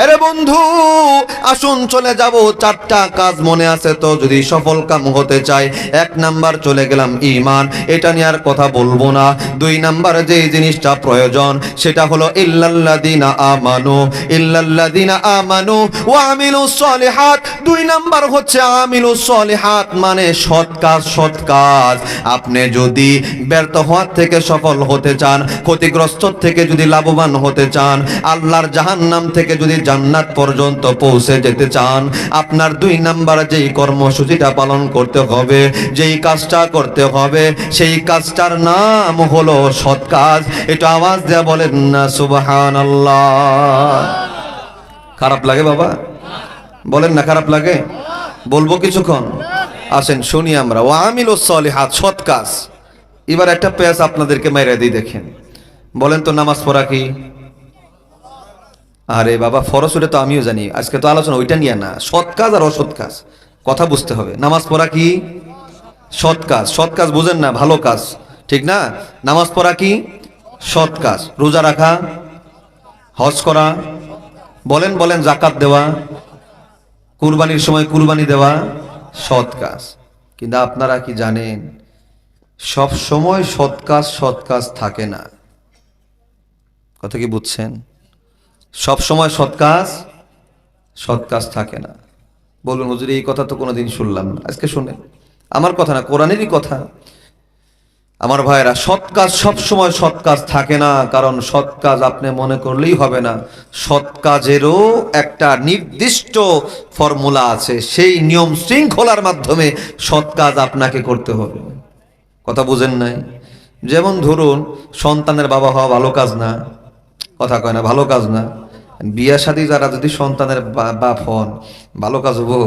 আরে বন্ধু আসুন চলে যাব, চারটা কাজ মনে আছে তো? যদি সফল কাম হতে চাই, 1 নাম্বার চলে গেলাম ঈমান, এটা নিয়ে আর কথা বলবো না। 2 নাম্বার যে জিনিসটা প্রয়োজন সেটা হলো ইল্লাল্লাযিনা আমানু ওয়া আমিলুস সলিহাত। 2 নাম্বার হচ্ছে আমিলুস সলিহাত, মানে সৎ কাজ। আপনি যদি ব্যর্থ হওয়ার থেকে সফল হতে চান, ক্ষতিগ্রস্ত থেকে যদি লাভবান হতে চান, আল্লাহর জাহান্নাম থেকে যদি জান্নাত পর্যন্ত পৌঁছে যেতে চান, আপনার 2 নাম্বার যেই কর্মসূচিটা পালন করতে হবে, যেই কাজটা করতে হবে, সেই কাজটার নাম হলো সৎ কাজ। এটা আওয়াজ দেয়া বলেন না সুবহানাল্লাহ। খারাপ লাগে বাবা? বলেন না খারাপ লাগে? বলবো কিছুক্ষণ? আসেন শুনি আমরা। ওয়া আমিলুস সলিহাত, সৎ কাজ। এবার একটা পেজ আপনাদেরকে মেরে দিই, দেখেন। বলেন তো নামাজ পড়া কি? আরে বাবা ফরজ ওটা তো আমিও জানি, আজকে তো আলোচনা ওইটা নিয়ে না, সৎ কাজ আর অসৎ কাজ কথা বুঝতে হবে। নামাজ পড়া কি? সৎ কাজ। সৎ কাজ বুঝেন না? ভালো কাজ, ঠিক না? নামাজ পড়া কি? সৎ কাজ। রোজা রাখা, হজ করা, বলেন যাকাত দেওয়া, কুরবানির সময় কুরবানি দেওয়া, সৎ কাজ। কিন্তু আপনারা কি জানেন, সব সময় সৎ কাজ থাকে না। কথা কি বুঝছেন? সব সময় সৎ কাজ থাকে না। বলবেন হুজুর এই কথা তো কোনোদিন শুনলাম না, আজকে শুনেন। আমার কথা না, কোরআনেরই কথা। আমার ভাইরা, সৎ কাজ সব সময় সৎ কাজ থাকে না, কারণ সৎ কাজ আপনি মনে করলেই হবে না। সৎ কাজেরও একটা নির্দিষ্ট ফর্মুলা আছে, সেই নিয়ম শৃঙ্খলার মাধ্যমে সৎ কাজ আপনাকে করতে হবে। কথা বুঝেন নাই? যেমন ধরুন, সন্তানের বাবা হওয়া ভালো কাজ না? কথা কয় না, ভালো কাজ না? বিয়া শাদী যারা যদি সন্তানের বাপ হন, ভালো কাজ হবো?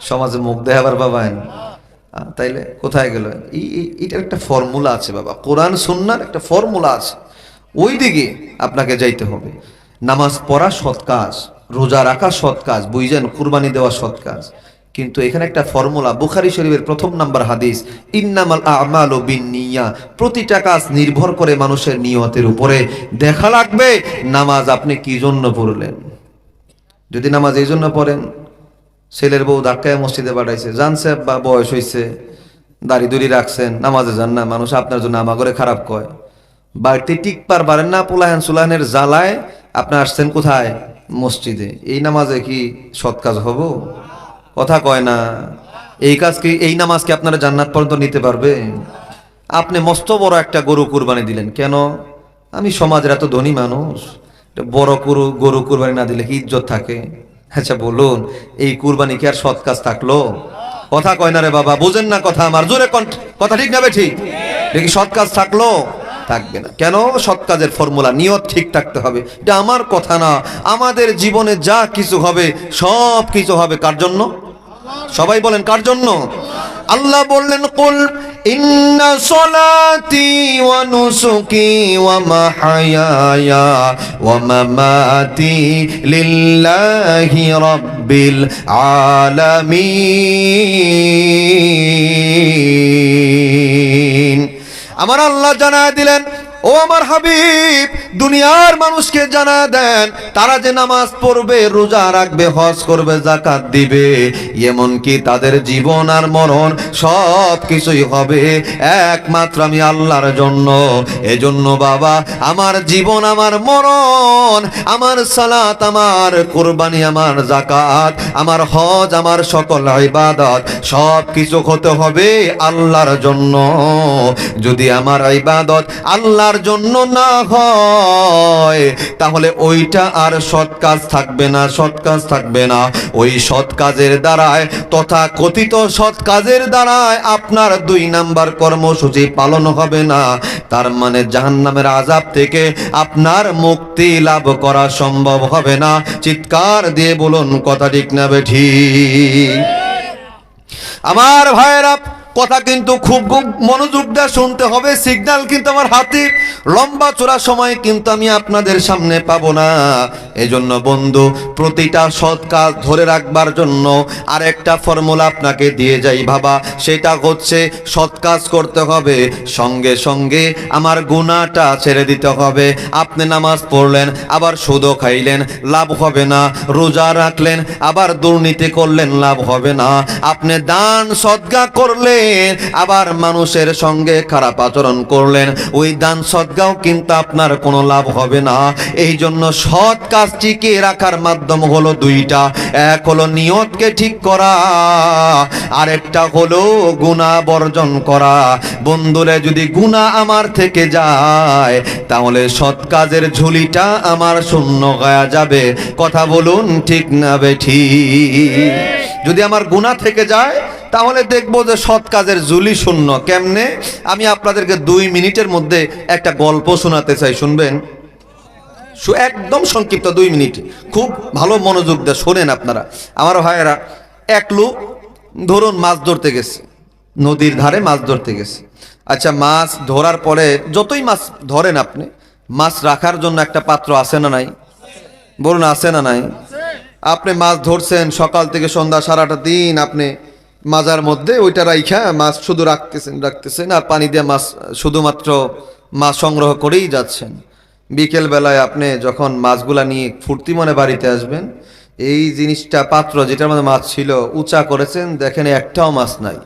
সমাজে মুখ দেখাবার বাবাই, তাইলে কোথায় গেল? এটার একটা ফর্মুলা আছে বাবা, কোরআন সুন্নাহর একটা ফর্মুলা আছে, ওই দিকে আপনাকে যাইতে হবে। নামাজ পড়া সৎ কাজ, রোজা রাখা সৎ কাজ, বুঝছেন? কুরবানি দেওয়া সৎ কাজ। কিন্তু এখানে একটা ফর্মুলা, বুখারী শরীফের 1 নাম্বার হাদিস, ইন্নামাল আমালু বিন্নিয়া, প্রতিটা কাজ নির্ভর করে মানুষের নিয়তের উপরে। দেখা লাগবে নামাজ আপনি কি জন্য পড়লেন। যদি নামাজ এই জন্য পড়েন, ছেলের বউ ধাক্কায় মসজিদে পাঠাইছে, জানছে বা বয়স হয়েছে, দাড়ি দুড়ি রাখছেন, নামাজে যান না, মানুষ আপনার জন্য আমাগরে খারাপ কয়, বাড়িতে টিকপার পারেন না, পোলাহান সুলাহানের জ্বালায় আপনি আসছেন কোথায়? মসজিদে। এই নামাজে কি সৎ কাজ হব? কথা কয় না। এই কাজ কি, এই নামাজ কি আপনারা জান্নাত পর্যন্ত নিতে পারবে? আপনি মস্ত বড় একটা গরু কুরবানি দিলেন, কেন? আমি সমাজের এত ধনী মানুষ, বড় গরু কুরবানি না দিলে কি ইজ্জত থাকে? আচ্ছা বলুন, এই কুরবানি কি আর সৎ কাজ থাকলো? কথা কয় না রে বাবা, বুঝেন না কথা আমার? জোরে কথা ঠিক না ঠিক? দেখি সৎ কাজ থাকলো? থাকবে না। কেন? সৎ কাজের ফর্মুলা, নিয়ত ঠিক থাকতে হবে। এটা আমার কথা না, আমাদের জীবনে যা কিছু হবে সব কিছু হবে কার জন্য? সবাই বলেন কার জন্য? আল্লাহ বললেন, কুল ইন্না সলাতি ওয়া নুসুকি ওয়া মাহইয়ায়া ওয়া মামাতি লিল্লাহি রাব্বিল আলামিন। আমার আল্লাহ জানায় দিলেন, ও আমার হাবিব, দুনিয়ার মানুষকে জানা দেন, তারা যে নামাজ পড়বে, রোজা রাখবে, হজ করবে, যাকাত দিবে, এমনকি তাদের জীবন আর মরণ সব কিছুই হবে একমাত্র আমি আল্লাহর জন্য। এজন্য বাবা, আমার জীবন, আমার মরণ, আমার সালাত, আমার কুরবানি, আমার যাকাত, আমার হজ, আমার সকল ইবাদত সব কিছু হতে হবে আল্লাহর জন্য। যদি আমার ইবাদত আল্লাহর জন্য না হয়, তাহলে ওইটা আর সৎ কাজ থাকবে না, সৎ কাজ থাকবে না। ওই সৎ কাজের দ্বারায়, তথা কথিত সৎ কাজের দ্বারায় আপনার 2 নাম্বার কর্মসূচি পালন হবে না। তার মানে জাহান্নামের আযাব থেকে আপনার মুক্তি লাভ করা সম্ভব হবে না। চিৎকার দিয়ে বলুন কথা ঠিক না বেঠিক? আমার ভাইয়েরা, কথা কিন্তু খুব খুব মনোযোগ দিয়ে শুনতে হবে। সিগন্যাল কিন্তু আমার হাতে, লম্বা চড়া সময় কিন্তু আমি আপনাদের সামনে পাবো না। এই জন্য বন্ধু, প্রতিটা সৎ কাজ ধরে রাখবার জন্য আরেকটা ফর্মুলা আপনাকে দিয়ে যাই বাবা, সেটা হচ্ছে সৎ কাজ করতে হবে, সঙ্গে সঙ্গে আমার গুনাহটা ছেড়ে দিতে হবে। আপনি নামাজ পড়লেন আবার সুদও খাইলেন, লাভ হবে না। রোজা রাখলেন আবার দুর্নীতি করলেন, লাভ হবে না। আপনি দান সদকা করলেন আবার মানুষের সঙ্গে খারাপ আচরণ করলেন, ওই দান সদকাও কিন্তু আপনার কোনো লাভ হবে না। এই জন্য সৎ কাজ টিকিয়ে রাখার মাধ্যম হলো দুইটা, এক হলো নিয়তকে ঠিক করা, আরেকটা হলো গুনাহ বর্জন করা। বন্ধুরে, যদি গুনাহ আমার থেকে যায় তাহলে সৎ কাজের ঝুলিটা আমার শূন্য হয়ে যাবে। কথা বলুন ঠিক না বেঠিক? যদি আমার গুনাহ থেকে যায় তাহলে দেখবো যে সৎ কাজের ঝুলি শূন্য। কেমনে? আমি আপনাদেরকে 2 মিনিটের মধ্যে একটা গল্প শোনাতে চাই, শুনবেন? একদম সংক্ষিপ্ত 2 মিনিট, খুব ভালো মনোযোগ দিয়ে শোনেন আপনারা আমার ভাইয়েরা। এক লোক ধরুন মাছ ধরতে গেছে, নদীর ধারে মাছ ধরতে গেছে। আচ্ছা, মাছ ধরার পরে যতই মাছ ধরেন আপনি, মাছ রাখার জন্য একটা পাত্র আছে না নাই? বলুন, আছে না নাই? আপনি মাছ ধরছেন সকাল থেকে সন্ধ্যা, সারাটা দিন আপনি মাজার মধ্যে ওইটা রাইখা মাছ শুধু রাখতেছেন আর পানি দিয়ে মাছ শুধুমাত্র মাছ সংগ্রহ করেই যাচ্ছেন। বিকেল বেলায় আপনি যখন মাছগুলা নিয়ে ফুর্তি মনে বাড়িতে আসবেন, এই জিনিসটা পাত্র যেটার মধ্যে মাছ ছিল উঁচা করেছেন, দেখেন একটাও মাছ নাই।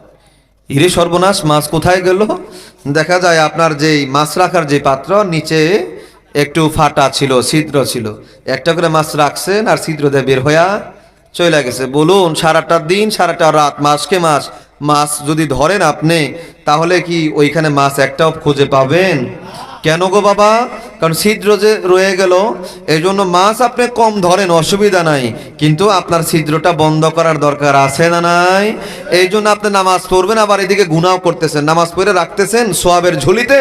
হিরে সর্বনাশ, মাছ কোথায় গেল? দেখা যায় আপনার যেই মাছ রাখার যে পাত্র, নিচে একটু ফাটা ছিল, ছিদ্র ছিল, একটা করে মাছ রাখছেন আর ছিদ্র দিয়ে বের হইয়া চলে গেছে। বলুন, সারাটা দিন সারাটা রাত মাছকে মাছ মাছ যদি ধরেন আপনি, তাহলে কি ওইখানে মাছ একটাও খুঁজে পাবেন? কেন গো বাবা? কারণ ছিদ্র যে রয়ে গেল। এই জন্য মাছ আপনি কম ধরেন, অসুবিধা নাই, কিন্তু আপনার ছিদ্রটা বন্ধ করার দরকার আছে না নাই? এই জন্য আপনি নামাজ পড়বেন আবার এদিকে গুনাহ করতেছেন। নামাজ পড়ে রাখতেছেন সোয়াবের ঝুলিতে,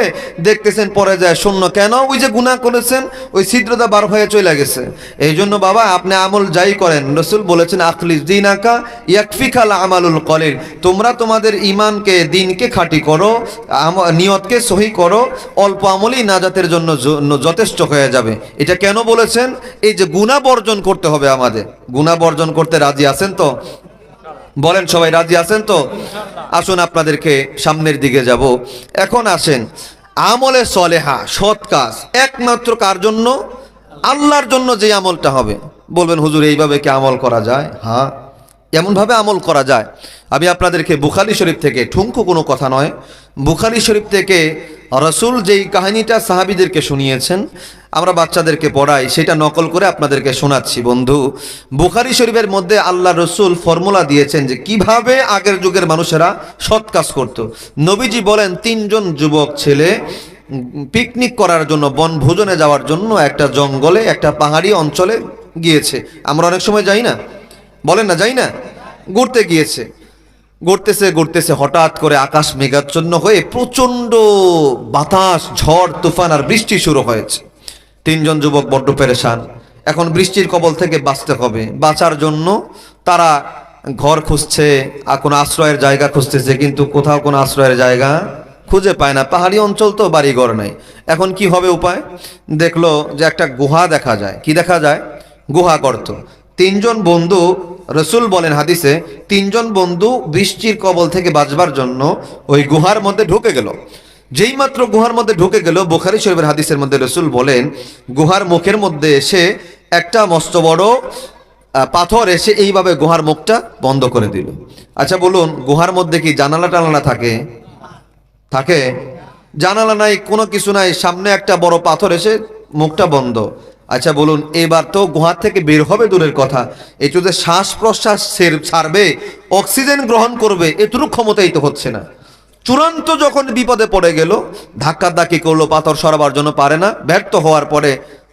দেখতেছেন পরে যায় শূন্য। কেন? ওই যে গুনাহ করেছেন, ওই ছিদ্রটা বার হয়ে চলে গেছে। এই জন্য বাবা, আপনি আমল যাই করেন, রাসূল বলেছেন আখলিস দীনাকা ইয়াকফিকাল আমালুল কলিল, তোমরা তোমাদের ঈমানকে, দিনকে খাঁটি করো, নিয়তকে সহি করো, অল্প আমলই নাজাতের জন্য যথেষ্ট হয়ে যাবে। এটা কেন বলেছেন? এই যে গুনাহ বর্জন করতে হবে আমাদের। গুনাহ বর্জন করতে রাজি আছেন তো? বলেন সবাই, রাজি আছেন তো? আসুন আপনাদেরকে সামনের দিকে যাব। এখন আসেন, আমলে সলেহা, সৎ কাজ একমাত্র কার জন্য? আল্লাহর জন্য যে আমলটা হবে। বলবেন হুজুর, এইভাবে কি আমল করা যায়? হ্যাঁ, এমনভাবে আমল করা যায়। আমি আপনাদেরকে বুখারী শরীফ থেকে, ঠুনকো কোনো কথা নয়, বুখারী শরীফ থেকে রাসূল যেই কাহিনীটা সাহাবীদেরকে শুনিয়েছেন, আমরা বাচ্চাদেরকে পড়াই, সেটা নকল করে আপনাদেরকে শোনাচ্ছি। বন্ধু, বুখারী শরীফের মধ্যে আল্লাহ রসুল ফর্মুলা দিয়েছেন যে কিভাবে আগের যুগের মানুষেরা সৎ কাজ করত। নবীজি বলেন, 3 জন যুবক ছেলে পিকনিক করার জন্য, বনভোজনে যাওয়ার জন্য একটা জঙ্গলে, একটা পাহাড়ি অঞ্চলে গিয়েছে। আমরা অনেক সময় যাই না, বলেন না, যাই না? ঘুরতে গিয়েছে। ঘুরতেছে হঠাৎ করে আকাশ মেঘাচ্ছন্ন হয়ে প্রচন্ড বাতাস, ঝড় তুফান আর বৃষ্টি শুরু হয়েছে। 3 জন যুবক বড্ড পেরেশান। এখন বৃষ্টির কবল থেকে বাঁচতে হবে। বাঁচার জন্য তারা ঘর খুঁজছে, আর কোনো আশ্রয়ের জায়গা খুঁজতেছে, কিন্তু কোথাও কোনো আশ্রয়ের জায়গা খুঁজে পায় না। পাহাড়ি অঞ্চল তো, বাড়িঘর নাই। এখন কি হবে উপায়? দেখলো যে একটা গুহা দেখা যায়। কি দেখা যায়? গুহা গর্ত। 3 জন বন্ধু, রসুল বলেন হাদিসে, 3 জন বন্ধু বৃষ্টির কবল থেকে বাঁচবার জন্য ওই গুহার মধ্যে ঢুকে গেল। যেই মাত্র গুহার মধ্যে ঢুকে গেল, বুখারী শরীফের হাদিসের মধ্যে রসুল বলেন, গুহার মুখের মধ্যে এসে একটা মস্ত বড় পাথর এসে এইভাবে গুহার মুখটা বন্ধ করে দিল। আচ্ছা বলুন, গুহার মধ্যে কি জানালা টানালা থাকে? থাকে? জানালা নাই, কোনো কিছু নাই, সামনে একটা বড় পাথর এসে মুখটা বন্ধ। আচ্ছা বলুন, এবার তো গুহা থেকে বের হবে দূরের কথা, একটু যে শ্বাস প্রশ্বাস ছাড়বে, অক্সিজেন গ্রহণ করবে, এটুকু ক্ষমতাই তো হচ্ছে না। চূড়ান্ত যখন বিপদে পড়ে গেল, ধাক্কাধাক্কি করলো, পাথর সরাবার জন্য পারে না। ব্যর্থ হওয়ার পরে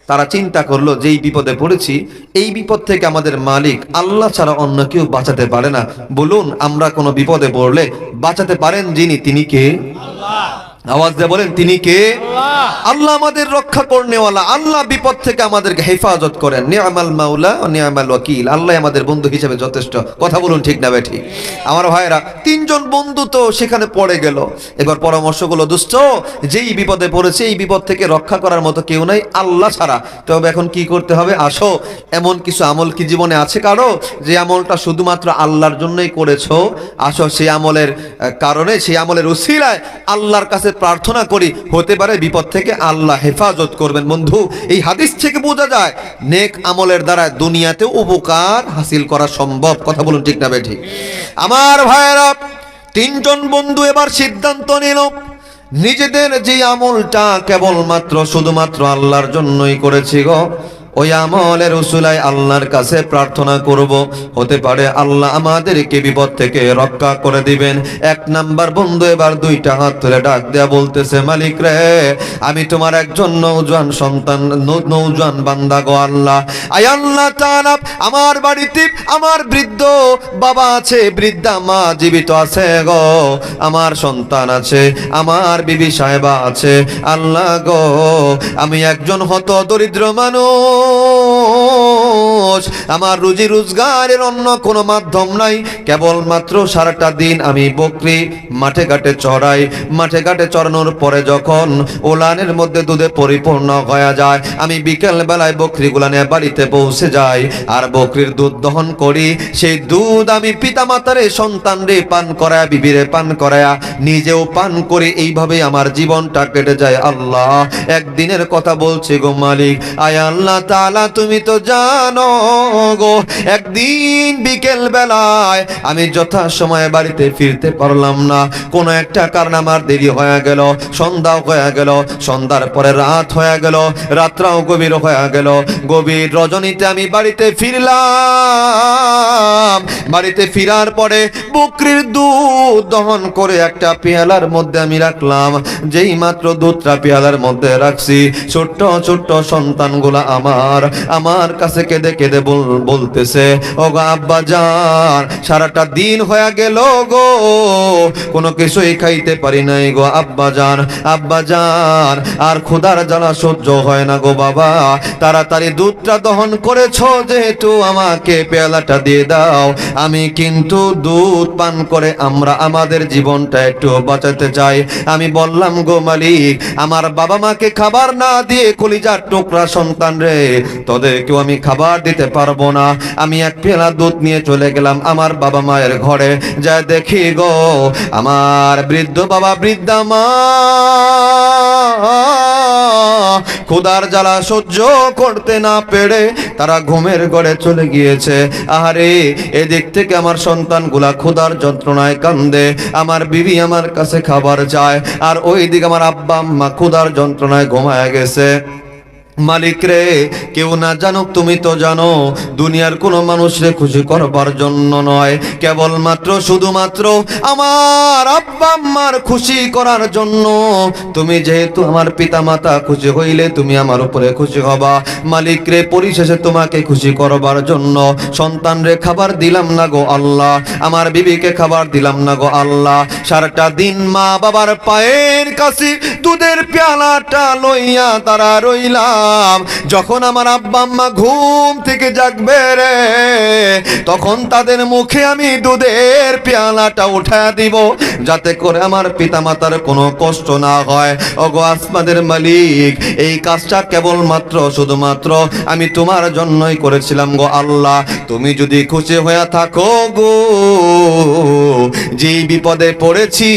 তারা চিন্তা করলো, যেই বিপদে পড়েছি, এই বিপদ থেকে আমাদের মালিক আল্লাহ ছাড়া অন্য কেউ বাঁচাতে পারে না। বলুন, আমরা কোনো বিপদে পড়লে বাঁচাতে পারেন যিনি, তিনি কে? আল্লাহ। আওয়াজ দিয়ে বলেন তিনি কে? আল্লাহ আমাদের রক্ষা করনেওয়ালা, আল্লাহ বিপদ থেকে আমাদেরকে হেফাজত করেন। নি'মাল মাওলা ওয়া নি'মাল ওয়াকিল, আল্লাহ আমাদের বন্ধু হিসেবে যথেষ্ট। কথা বলুন ঠিক না ঠিক? আমার ভাইরা, তিনজন বন্ধু তো সেখানে পড়ে গেল। এবার পরামর্শগুলো, দুষ্ট যেই বিপদে পড়েছে এই বিপদ থেকে রক্ষা করার মতো কেউ নাই আল্লাহ ছাড়া। তবে এখন কি করতে হবে? আসো, এমন কিছু আমল কি জীবনে আছে কারো যে আমলটা শুধুমাত্র আল্লাহর জন্যই করেছো? আসো সেই আমলের কারণে, সেই আমলের উসিলায় আল্লাহর কাছে প্রার্থনা করি, হতে পারে বিপদ থেকে আল্লাহ হেফাজত করবেন। বন্ধু, এই হাদিস থেকে বোঝা যায় নেক আমলের দ্বারা দুনিয়াতেও উপকার হাসিল করা সম্ভব। কথা বলুন ঠিক না ঠিক? আমার ভাইয়েরা, তিনজন বন্ধু এবার সিদ্ধান্ত নিল নিজেদের যে আমলটা কেবলমাত্র শুধুমাত্র আল্লাহর জন্যই করেছি গো, ওই আমলের উসিলায় আল্লাহর কাছে প্রার্থনা করব, হতে পারে আল্লাহ আমাদেরকে বিপদ থেকে রক্ষা করে দিবেন। এক নাম্বার বন্ধু এবার দুইটা হাত তুলে ডাক দেয়া বলতেছে, মালিক রে, আমি তোমার একজন নওজোয়ান সন্তান, নওজোয়ান বান্দা গো আল্লাহ। আয় আল্লাহ তাআলা, আমার বাড়িতে আমার বৃদ্ধ বাবা আছে, বৃদ্ধা মা জীবিত আছে গো, আমার সন্তান আছে, আমার বিবি সাহেবা আছে। আল্লাহ গো, আমি একজন হত দরিদ্র মানুষ, আমার রুজি রোজগারের অন্য কোনো মাধ্যম নাই, কেবলমাত্র সারাটা দিন আমি বকরি মাঠে ঘাটে চড়াই। মাঠে ঘাটে চড়ানোর পরে যখন ওলানের মধ্যে দুধে পরিপূর্ণ হয়ে যায়, আমি বিকেল বেলায় বকরিগুলা নিয়ে বাড়িতে পৌঁছে যাই আর বকরির দুধ দহন করি। সেই দুধ আমি পিতা মাতারে, সন্তান রে পান করায়া, বিবিরে পান করায়া, নিজেও পান করি। এইভাবে আমার জীবনটা কেটে যায়। আল্লাহ, একদিনের কথা বলছি গো মালিক, আয় আল্লাহ তাআলা, তুমি তো জানো গো, একদিন বিকেল বেলায় আমি যথা সময়ে বাড়িতে ফিরতে পারলাম না। কোনো একটা কারণ আমার দেরি হয়ে গেল, সন্ধ্যা হয়ে গেল, সন্ধ্যার পরে রাত হয়ে গেল, রাতটাও গভীর হয়ে গেল। গভীর রজনীতে আমি বাড়িতে ফিরলাম। বাড়িতে ফিরার পরে বকরির দুধ দহন করে একটা পেয়ালার মধ্যে আমি রাখলাম। যেই মাত্র দুধটা পেয়ালার মধ্যে রাখছি, ছোট্ট ছোট্ট সন্তানগুলা আমার কাছে কেঁদে কেঁদে বলতেছে, ও গো আব্বা জান, সারাটা দিন হয়ে গেল গো, কোনো কিছুই খাইতে পারি নাই গো আব্বা জান, আব্বা জান, আর ক্ষুধার জ্বালা সহ্য হয় না গো বাবা, তাড়াতাড়ি দুধটা দহন করেছো যেহেতু আমাকে পেয়ালাটা দিয়ে দাও, আমি কিন্তু দুধ পান করে আমরা আমাদের জীবনটা একটু বাঁচাতে চাই। আমি বললাম, গো মালিক, আমার বাবা মাকে খাবার না দিয়ে কলিজার টুকরা সন্তান রে, তোদেরকেও আমি খাবার দিতে পারবো না। আমি এক পেয়ালা দুধ নিয়ে চলে গেলাম আমার বাবা মায়ের ঘরে। যা দেখি গো, আমার বৃদ্ধ বাবা, বৃদ্ধা মা ক্ষুধার জ্বালা সহ্য করতে না পেরে তারা ঘুমের ঘরে চলে গিয়েছে। আহারে, এদিক থেকে আমার সন্তানগুলা ক্ষুধার যন্ত্রণায় কান্দে, আমার বিবি আমার কাছে খাবার চায়, আর ওই দিকে আমার আব্বা আম্মা ক্ষুধার যন্ত্রণায় ঘুমায় গেছে। মালিক রে, কেউ না জানুক, তুমি তো জানো, দুনিয়ার কোনো মানুষরে খুশি করবার জন্য নয়, কেবলমাত্র শুধুমাত্র আমার আব্বা আম্মার খুশি করার জন্য। তুমি যেহেতু আমার পিতা মাতা খুশি হইলে তুমি আমার উপরে খুশি হবা। মালিক রে, পরিশেষে তোমাকে খুশি করবার জন্য সন্তান রে খাবার দিলাম না গো আল্লাহ, আমার বিবিকে খাবার দিলাম না গো আল্লাহ। সারাটা দিন মা বাবার পায়ের কাছে দুধের পেয়ালাটা লইয়া তারা রইলাম। যখন আমার আব্বা আম্মা ঘুম থেকে জাগবে রে, তখন তাদের মুখে আমি দুধের পেয়ালাটা উঠা দিব, যাতে করে আমার পিতা মাতার কোনো কষ্ট না হয়। ওগো আসমানের মালিক, এই কাজটা কেবলমাত্র শুধুমাত্র আমি তোমার জন্যই করেছিলাম গো আল্লাহ। তুমি যদি খুশি হয়ে থাকো গো, যেই বিপদে পড়েছি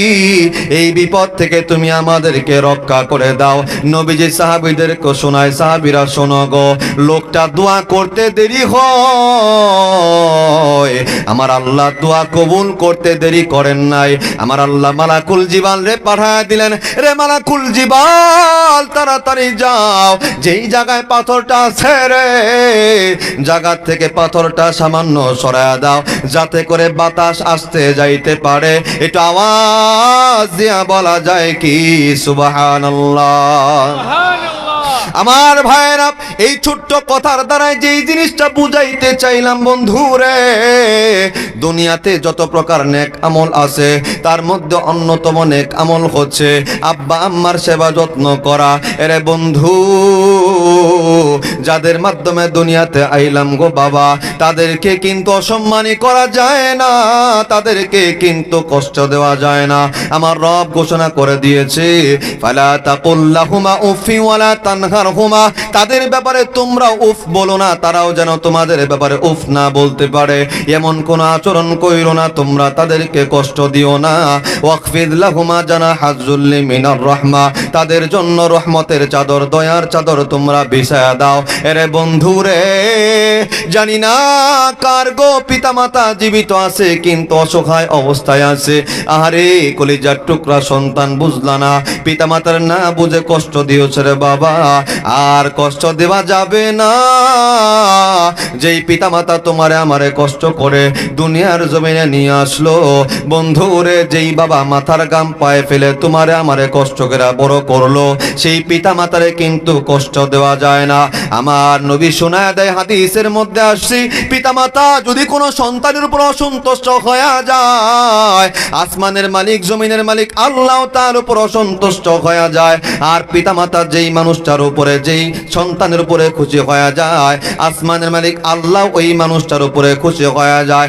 এই বিপদ থেকে তুমি আমাদেরকে রক্ষা করে দাও। নবীজি সাহাবীদেরকে শোনায়, সাহাবীরা শোনো গো, লোকটা দোয়া করতে দেরি হয়, আমার আল্লাহ দোয়া কবুল করতে দেরি করেন নাই। আমার আল্লাহ মালাকুল জিবাল রে পাঠায় দিলেন, রে মালাকুল জিবাল, তাড়াতাড়ি যাও, যেই জায়গায় পাথরটা আছে রে, জায়গা থেকে পাথরটা সামান্য সরায়া দাও, যাতে করে বাতাস আসতে যাইতে পারে। একটু আওয়াজ দিয়া বলা যায় কি সুবহানাল্লাহ। আমার ভাইয়েরা, এই ছোট্ট কথার দ্বারাই যেই জিনিসটা বুঝাইতে চাইলাম বন্ধু রে, দুনিয়াতে যত প্রকার নেক আমল আছে তার মধ্যে অন্যতম নেক আমল হচ্ছে আব্বা আম্মার সেবা যত্ন করা। এরে বন্ধু, যাদের মাধ্যমে দুনিয়াতে আইলাম গো বাবা, তাদেরকে কিন্তু অসম্মানী করা যায় না, তাদেরকে কিন্তু কষ্ট দেওয়া যায় না। আমার রব ঘোষণা করে দিয়েছে, ফালা তাকুল্লাহুমা উফি ওয়ালা তানহারহুমা, তাদের ব্যাপারে তোমরা উফ বলো না, তারাও যেন তোমাদের ব্যাপারে উফ না বলতে পারে, এমন কোন আচরণ কইরো না, তোমরা তাদেরকে কষ্ট দিও না। ওয়াকফিদ লাহুমা জানাহাজ যুল্লি মিনার রাহমা, তাদের জন্য রহমতের চাদর, দয়ার চাদর তোমরা বিছায়া দাও। এরে বন্ধু রে, জানি না কার গো পিতামাতা জীবিত আছে কিন্তু অসহায় অবস্থায় আছে। আরে কলিজার টুকরা সন্তান, বুঝলা না, পিতামাতার না বুঝে কষ্ট দিয়েছে রে বাবা, আর কষ্ট দেওয়া যাবে না। যেই পিতামাতা তোমারে আমারে কষ্ট করে দুনিয়ার জমিনে নিয়ে আসলো, বন্ধু রে, যেই বাবা মাথার গাম পায়ে ফেলে তোমারে আমারে কষ্ট করে বড় করলো, সেই পিতামাতারে কিন্তু কষ্ট দেওয়া যায় না। আমার নবী শোনায় দেয়, হাদিসের মধ্যে আসছে, পিতামাতা যদি কোনো সন্তানের উপর অসন্তুষ্ট হয়ে যায়, আসমানের মালিক জমিনের মালিক আল্লাহ তার উপর অসন্তুষ্ট হয়ে যায়। আর পিতামাতা যেই মানুষটার উপরে, যেই সন্তানের উপরে খুশি হয়ে যায়, আসমানের মালিক আল্লাহ ওই মানুষটার উপরে খুশি হয়ে যায়।